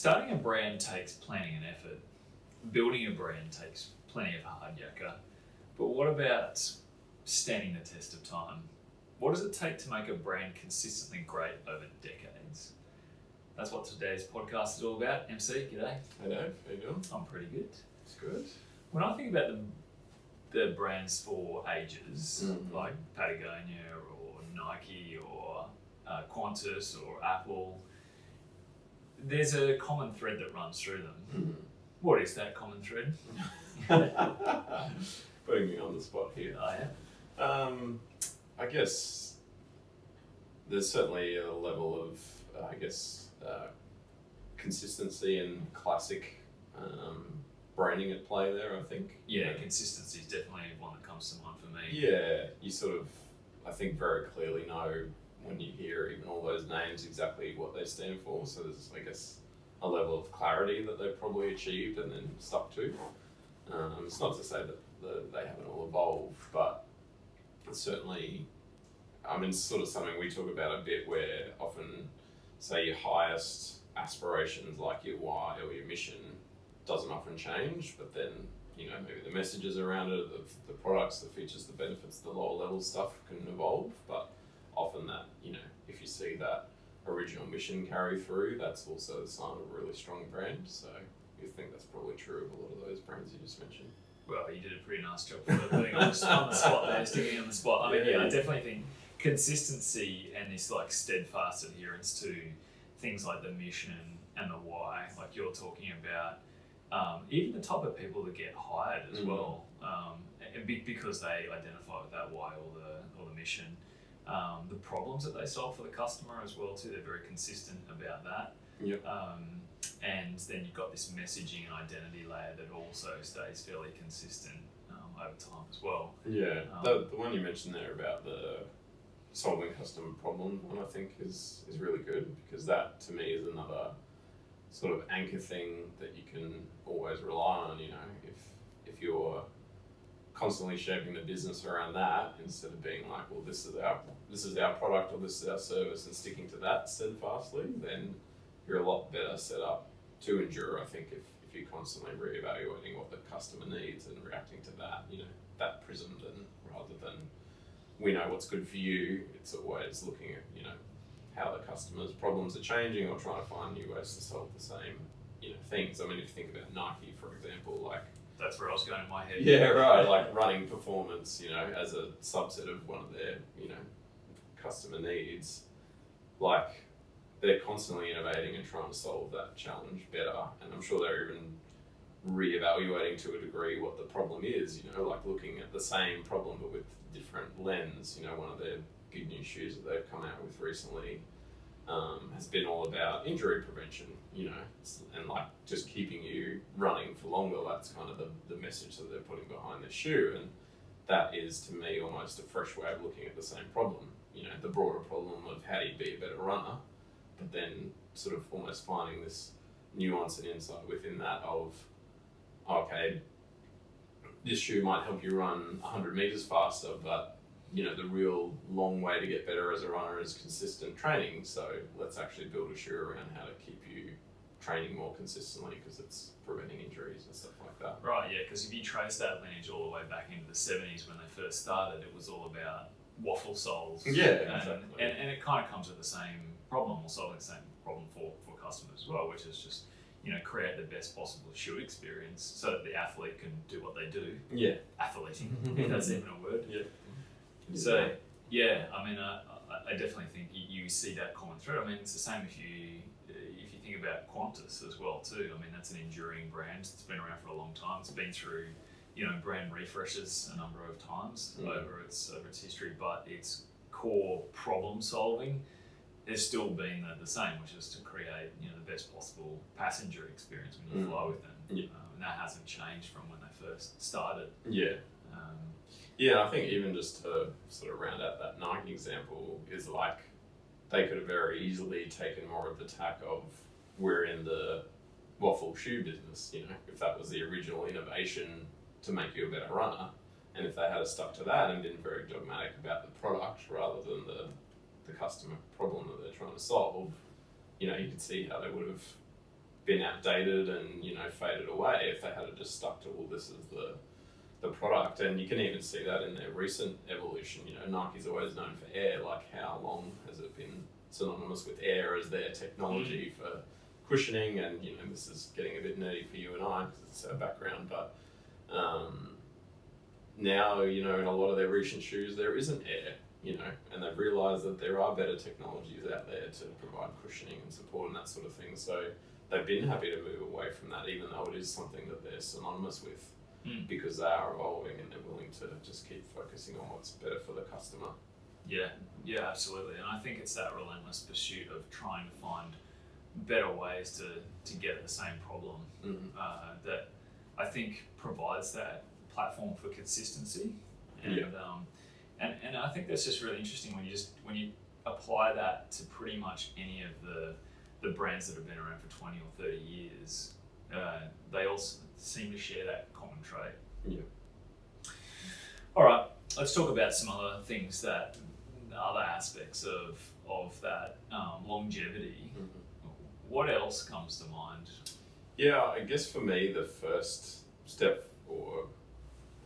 Starting a brand takes planning and effort. Building a brand takes plenty of hard yakka. But what about standing the test of time? What does it take to make a brand consistently great over decades? That's what today's podcast is all about. MC, g'day. Hey Dave, how you doing? I'm pretty good. It's good. When I think about the brands for ages, like Patagonia or Nike or Qantas or Apple, there's a common thread that runs through them. What is that common thread? Putting me on the spot here. I am. I guess there's certainly a level of, consistency and classic branding at play there, I think. Yeah, consistency is definitely one that comes to mind for me. Yeah, you sort of, I think, very clearly know when you hear even all those names exactly what they stand for. So there's, I guess, a level of clarity that they've probably achieved and then stuck to. It's not to say that they haven't all evolved, but it's certainly, it's sort of something we talk about a bit, where often, say, your highest aspirations, like your why or your mission, doesn't often change, but then, maybe the messages around it, the products, the features, the benefits, the lower level stuff can evolve, but often that, if you see that original mission carry through, that's also the sign of a really strong brand. So you think that's probably true of a lot of those brands you just mentioned. Well, you did a pretty nice job for putting on the spot there, sticking on the spot. I definitely think consistency and this like steadfast adherence to things like the mission and the why, like you're talking about, even the type of people that get hired as well, because they identify with that why or the mission. The problems that they solve for the customer as well too, they're very consistent about that. Yep. And then you've got this messaging and identity layer that also stays fairly consistent over time as well. Yeah, the one you mentioned there about the solving customer problem one, I think is really good, because that to me is another sort of anchor thing that you can always rely on. If you're constantly shaping the business around that, instead of being like, well, this is our product or this is our service, and sticking to that steadfastly, then you're a lot better set up to endure, I think, if you're constantly reevaluating what the customer needs and reacting to that, that prism, then rather than we know what's good for you, it's always looking at, how the customer's problems are changing, or trying to find new ways to solve the same, things. If you think about Nike, for example, like, that's where I was going in my head. Yeah, right. Like running performance, as a subset of one of their, customer needs. Like, they're constantly innovating and trying to solve that challenge better. And I'm sure they're even reevaluating to a degree what the problem is, like looking at the same problem but with different lens. One of their good news shoes that they've come out with recently has been all about injury prevention, and like just keeping you running for longer. That's kind of the message that they're putting behind their shoe. And that is, to me, almost a fresh way of looking at the same problem, the broader problem of how do you be a better runner, but then sort of almost finding this nuance and insight within that of, okay, this shoe might help you run 100 meters faster, but the real long way to get better as a runner is consistent training. So let's actually build a shoe around how to keep you training more consistently, because it's preventing injuries and stuff like that. Right, yeah, because if you trace that lineage all the way back into the 70s when they first started, it was all about waffle soles. Yeah, exactly. And it kind of comes with the same problem, or solving the same problem for customers as well, which is just, create the best possible shoe experience so that the athlete can do what they do. Yeah. Athleting, if that's even a word. Yeah. So, yeah, I definitely think you see that common thread. It's the same if you think about Qantas as well too. That's an enduring brand. It's been around for a long time. It's been through, brand refreshes a number of times over its history, but its core problem solving has still been the same, which is to create, the best possible passenger experience when you fly with them. Yeah. And that hasn't changed from when they first started. Yeah. Yeah, I think even just to sort of round out that Nike example is like, they could have very easily taken more of the tack of, we're in the waffle shoe business, if that was the original innovation to make you a better runner. And if they had stuck to that and been very dogmatic about the product rather than the customer problem that they're trying to solve, you could see how they would have been outdated and faded away if they had just stuck to, well, this is the product. And you can even see that in their recent evolution. Nike's always known for air. Like, how long has it been synonymous with air as their technology for cushioning? And this is getting a bit nerdy for you and I because it's our background, but now in a lot of their recent shoes there isn't air, and they've realised that there are better technologies out there to provide cushioning and support and that sort of thing. So they've been happy to move away from that, even though it is something that they're synonymous with, because they are evolving and they're willing to just keep focusing on what's better for the customer. Yeah, absolutely. And I think it's that relentless pursuit of trying to find better ways to get at the same problem that I think provides that platform for consistency. And I think that's just really interesting when you apply that to pretty much any of the brands that have been around for 20 or 30 years. They all seem to share that common trait. Yeah. All right, let's talk about some other things, that other aspects of that longevity. What else comes to mind? Yeah, I guess for me the first step, or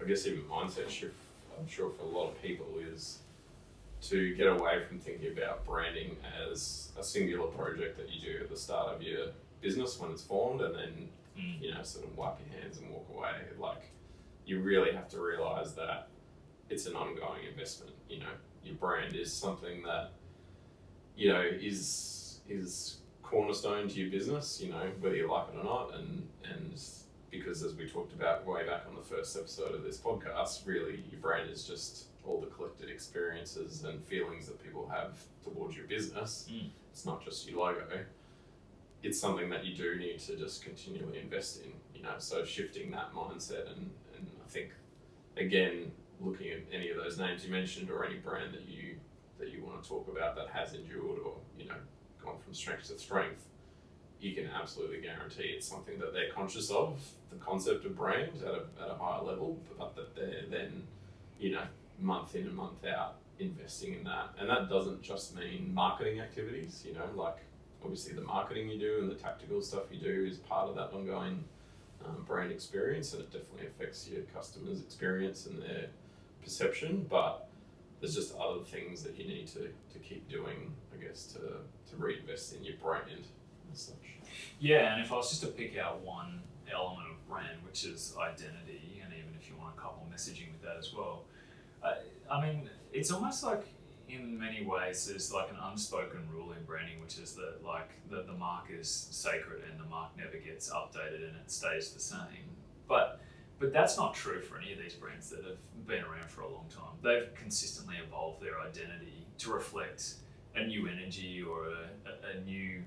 I guess even mindset shift, I'm sure for a lot of people, is to get away from thinking about branding as a singular project that you do at the start of your business when it's formed, and then sort of wipe your hands and walk away. Like, you really have to realize that it's an ongoing investment. Your brand is something that is cornerstone to your business, whether you like it or not, and because, as we talked about way back on the first episode of this podcast, really your brand is just all the collected experiences and feelings that people have towards your business. It's not just your logo. It's something that you do need to just continually invest in, so shifting that mindset, and I think, again, looking at any of those names you mentioned, or any brand that you want to talk about that has endured or gone from strength to strength, you can absolutely guarantee it's something that they're conscious of, the concept of brand at a higher level, but that they're then month in and month out investing in that. And that doesn't just mean marketing activities, like obviously the marketing you do and the tactical stuff you do is part of that ongoing brand experience, and it definitely affects your customers' experience and their perception, but there's just other things that you need to keep doing, I guess, to reinvest in your brand as such. Yeah, and if I was just to pick out one element of brand, which is identity, and even if you want to couple messaging with that as well, I mean, it's almost like, in many ways, there's like an unspoken rule in branding, which is that the mark is sacred and the mark never gets updated and it stays the same. But that's not true for any of these brands that have been around for a long time. They've consistently evolved their identity to reflect a new energy or a new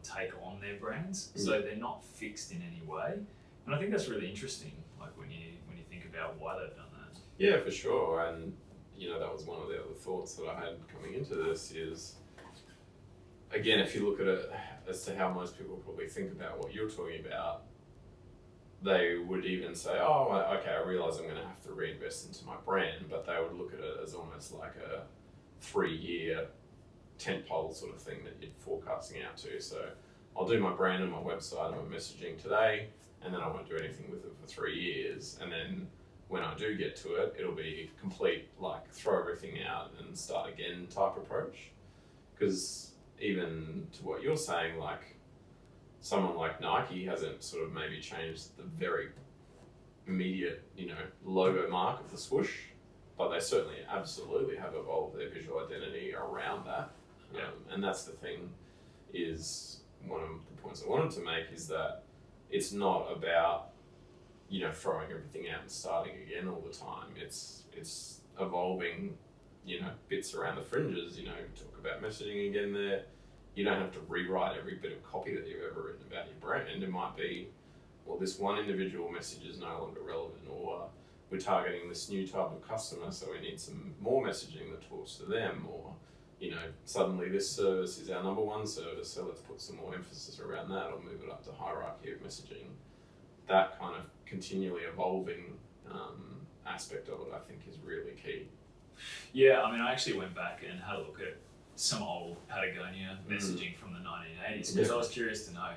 take on their brands. So they're not fixed in any way. And I think that's really interesting, like when you think about why they've done that. Yeah, for sure. And that was one of the other thoughts that I had coming into this is, again, if you look at it as to how most people probably think about what you're talking about, they would even say, oh, okay, I realise I'm going to have to reinvest into my brand, but they would look at it as almost like a 3-year tentpole sort of thing that you're forecasting out to. So I'll do my brand and my website and my messaging today, and then I won't do anything with it for 3 years. And then when I do get to it, it'll be complete, like, throw everything out and start again type approach. Because even to what you're saying, like, someone like Nike hasn't sort of maybe changed the very immediate, logo mark of the swoosh, but they certainly absolutely have evolved their visual identity around that. And that's the thing, is one of the points I wanted to make is that it's not about, throwing everything out and starting again all the time. It's evolving, bits around the fringes, talk about messaging again there. You don't have to rewrite every bit of copy that you've ever written about your brand. It might be, well, this one individual message is no longer relevant, or we're targeting this new type of customer, so we need some more messaging that talks to them, or, suddenly this service is our number one service, so let's put some more emphasis around that, or move it up the hierarchy of messaging. That kind of continually evolving aspect of it, I think, is really key. Yeah, I mean, I actually went back and had a look at some old Patagonia messaging from the 1980s, because I was curious to know,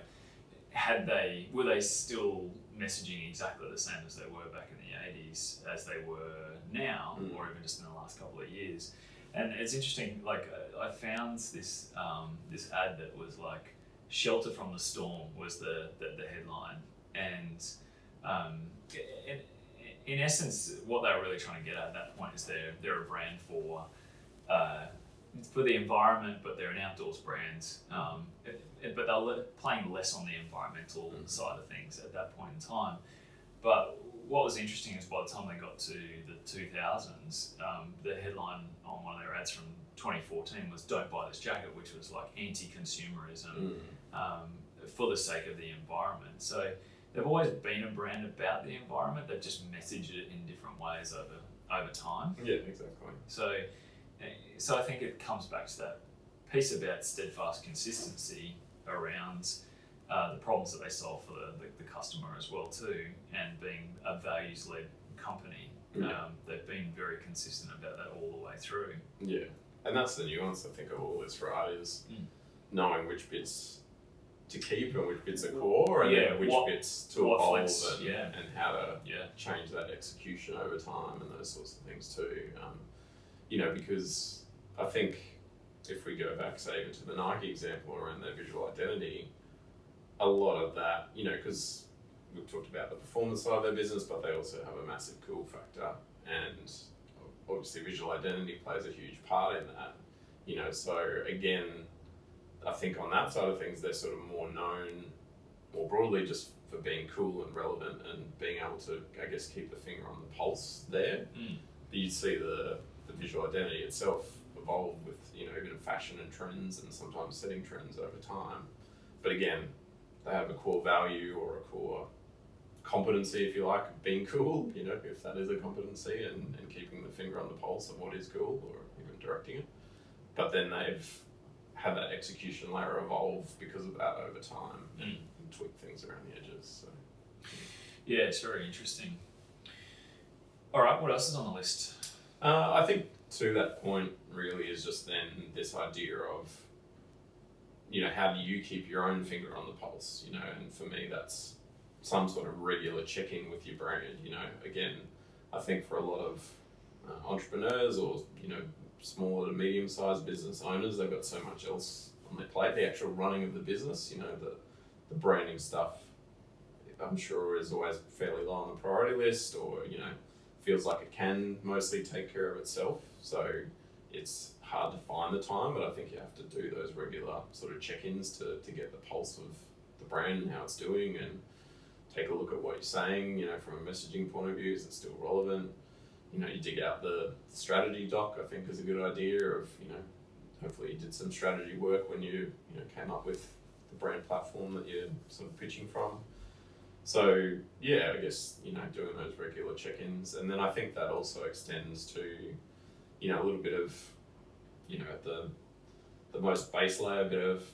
were they still messaging exactly the same as they were back in the 80s as they were now, or even just in the last couple of years? And it's interesting, like I found this this ad that was like "Shelter from the Storm" was the headline, and in essence, what they were really trying to get at that point is they're a brand for the environment, but they're an outdoors brand. But they're playing less on the environmental side of things at that point in time. But what was interesting is by the time they got to the 2000s, the headline on one of their ads from 2014 was "Don't buy this jacket," which was like anti-consumerism for the sake of the environment. So they've always been a brand about the environment. They've just messaged it in different ways over time. Yeah, exactly. So I think it comes back to that piece about steadfast consistency around the problems that they solve for the customer as well too, and being a values-led company. They've been very consistent about that all the way through. Yeah, and that's the nuance I think of all this, right, is knowing which bits to keep and which bits are core, and then which bits to evolve and how to change that execution over time and those sorts of things too. Because I think if we go back, say, even to the Nike example around their visual identity, a lot of that, because we've talked about the performance side of their business, but they also have a massive cool factor, and obviously visual identity plays a huge part in that. So again, I think on that side of things, they're sort of more known, more broadly, just for being cool and relevant and being able to, I guess, keep the finger on the pulse there. But you see the visual identity itself evolve with, even fashion and trends, and sometimes setting trends over time. But again, they have a core value or a core competency, if you like, of being cool, if that is a competency, and keeping the finger on the pulse of what is cool, or even directing it. But then they've had that execution layer evolve because of that over time and tweak things around the edges. So. Yeah, it's very interesting. All right, what else is on the list? I think to that point really is just then this idea of, how do you keep your own finger on the pulse, and for me that's some sort of regular check-in with your brand. Again, I think for a lot of entrepreneurs or, smaller to medium-sized business owners, they've got so much else on their plate, the actual running of the business, the branding stuff, I'm sure is always fairly low on the priority list, or, feels like it can mostly take care of itself. So it's hard to find the time, but I think you have to do those regular sort of check-ins to get the pulse of the brand and how it's doing, and take a look at what you're saying, from a messaging point of view, is it still relevant? You dig out the strategy doc, I think is a good idea of, hopefully you did some strategy work when you came up with the brand platform that you're sort of pitching from. So yeah, I guess, doing those regular check-ins. And then I think that also extends to, a little bit of, at the most base layer, a bit of,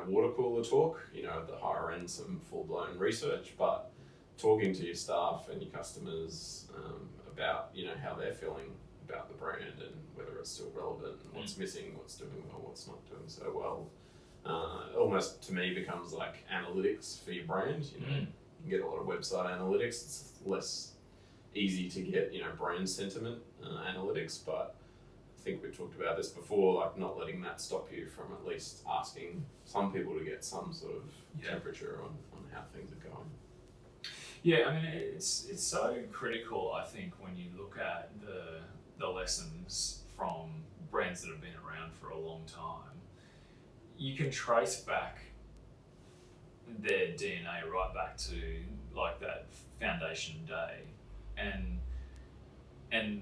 water cooler talk, at the higher end, some full-blown research, but talking to your staff and your customers about, how they're feeling about the brand and whether it's still relevant and what's missing, what's doing well, what's not doing so well. Almost to me becomes like analytics for your brand. You can get a lot of website analytics. It's less easy to get, brand sentiment analytics, but I think we talked about this before, like not letting that stop you from at least asking some people to get some sort of temperature on how things are going. Yeah, I mean, it's so critical, I think, when you look at the lessons from brands that have been around for a long time. You can trace back their DNA right back to like that foundation day, and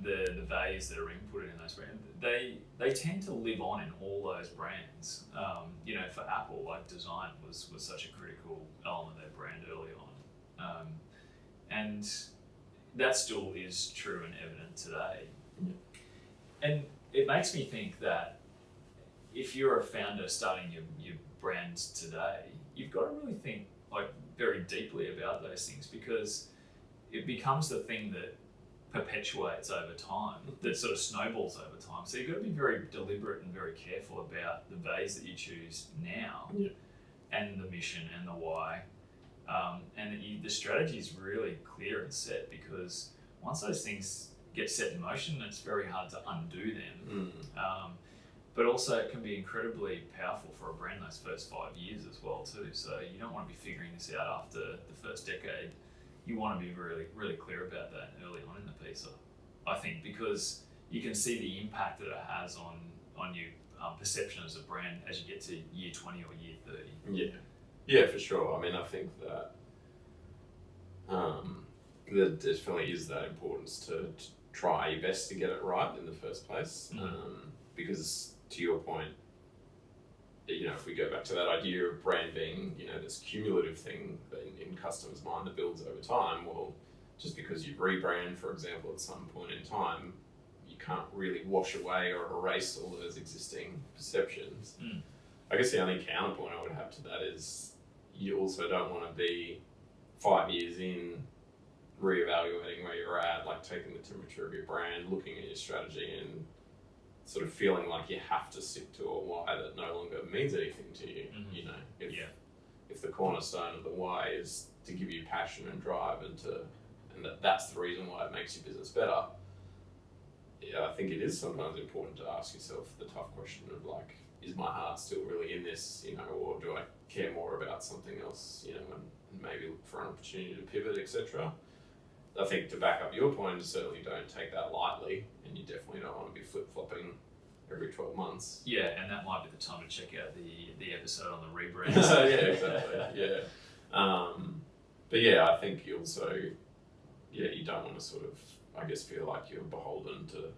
the values that are inputted in those brands. They tend to live on in all those brands. For Apple, like design was such a critical element of their brand early on. And that still is true and evident today. And it makes me think that if you're a founder starting your brand today, you've got to really think like very deeply about those things, because it becomes the thing that perpetuates over time, that sort of snowballs over time. So you've got to be very deliberate and very careful about the values that you choose now, and the mission and the why, and that the strategy is really clear and set, because once those things get set in motion, it's very hard to undo them. But also it can be incredibly powerful for a brand those first 5 years as well too. So you don't want to be figuring this out after the first decade. You want to be really, really clear about that early on in the piece, I think, because you can see the impact that it has on your perception as a brand as you get to year 20 or year 30. Yeah, for sure. I mean, I think that there definitely is that importance to try your best to get it right in the first place. Because to your point, if we go back to that idea of brand being, this cumulative thing in customers' mind that builds over time, well, just because you rebrand, for example, at some point in time, you can't really wash away or erase all those existing perceptions. I guess the only counterpoint I would have to that is you also don't want to be 5 years in, reevaluating where you're at, like taking the temperature of your brand, looking at your strategy and sort of feeling like you have to stick to a why that no longer means anything to you. If the cornerstone of the why is to give you passion and drive and that's the reason why it makes your business better, I think it is sometimes important to ask yourself the tough question of like, is my heart still really in this, or do I care more about something else, and maybe look for an opportunity to pivot, etc. I think to back up your point, certainly don't take that lightly, and you definitely don't want to be flip-flopping every 12 months. Yeah, and that might be the time to check out the episode on the rebrand. Yeah, exactly. Yeah. But yeah, I think you also, you don't want to sort of, I guess, feel like you're beholden to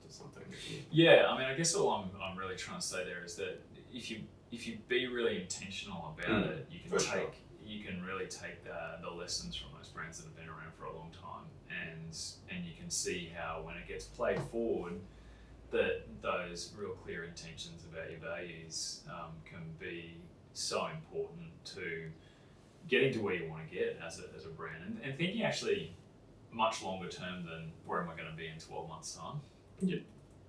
something. Yeah, I mean, I guess all I'm really trying to say there is that if you be really intentional about it, you can really take the lessons from those brands that have been around for a long time, and you can see how when it gets played forward, that those real clear intentions about your values can be so important to getting to where you want to get as a brand, and thinking actually much longer term than where am I going to be in 12 months time.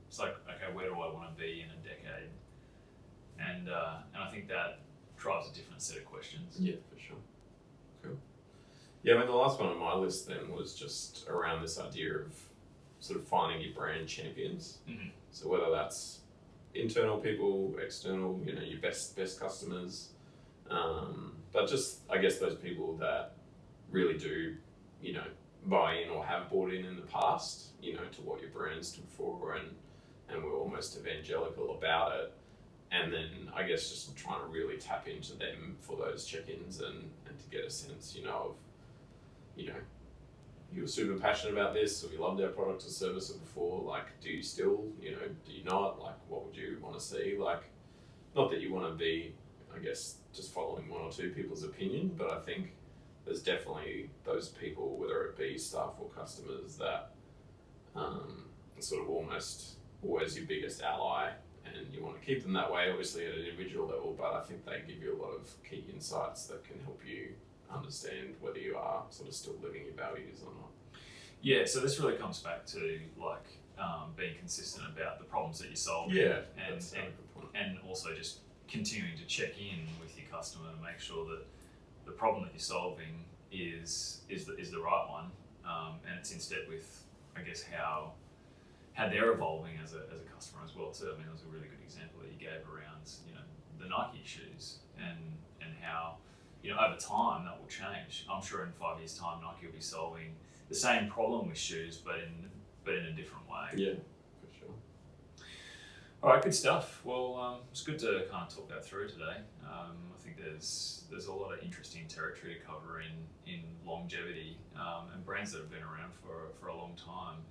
It's like, okay, where do I want to be in a decade? And I think that drives a different set of questions. Yeah, for sure. Cool. Yeah, I mean, the last one on my list then was just around this idea of sort of finding your brand champions. So whether that's internal people, external, your best customers, but just, I guess, those people that really do, buy in or have bought in the past, to what your brand stood for, and were almost evangelical about it. And then I guess just trying to really tap into them for those check-ins and to get a sense, of, you were super passionate about this, or you loved our product or service before, like, do you still, do you not? Like, what would you want to see? Like, not that you want to be, I guess, just following one or two people's opinion, but I think there's definitely those people, whether it be staff or customers, that are sort of almost always your biggest ally, and you want to keep them that way, obviously at an individual level, but I think they give you a lot of key insights that can help you understand whether you are sort of still living your values or not. Yeah, so this really comes back to like being consistent about the problems that you're solving. Yeah, and that's a good point. And also just continuing to check in with your customer to make sure that the problem that you're solving is the right one, and it's in step with, I guess, how they're evolving as a customer as well too. I mean, it was a really good example that you gave around the Nike shoes and how over time that will change. I'm sure in 5 years' time Nike will be solving the same problem with shoes, but in a different way. Yeah, for sure. All right, good stuff. Well, it's good to kind of talk that through today. I think there's a lot of interesting territory to cover in longevity and brands that have been around for a long time.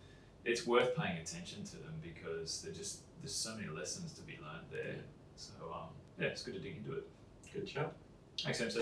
It's worth paying attention to them because there's so many lessons to be learned there. So it's good to dig into it. Good chat. Thanks, MC.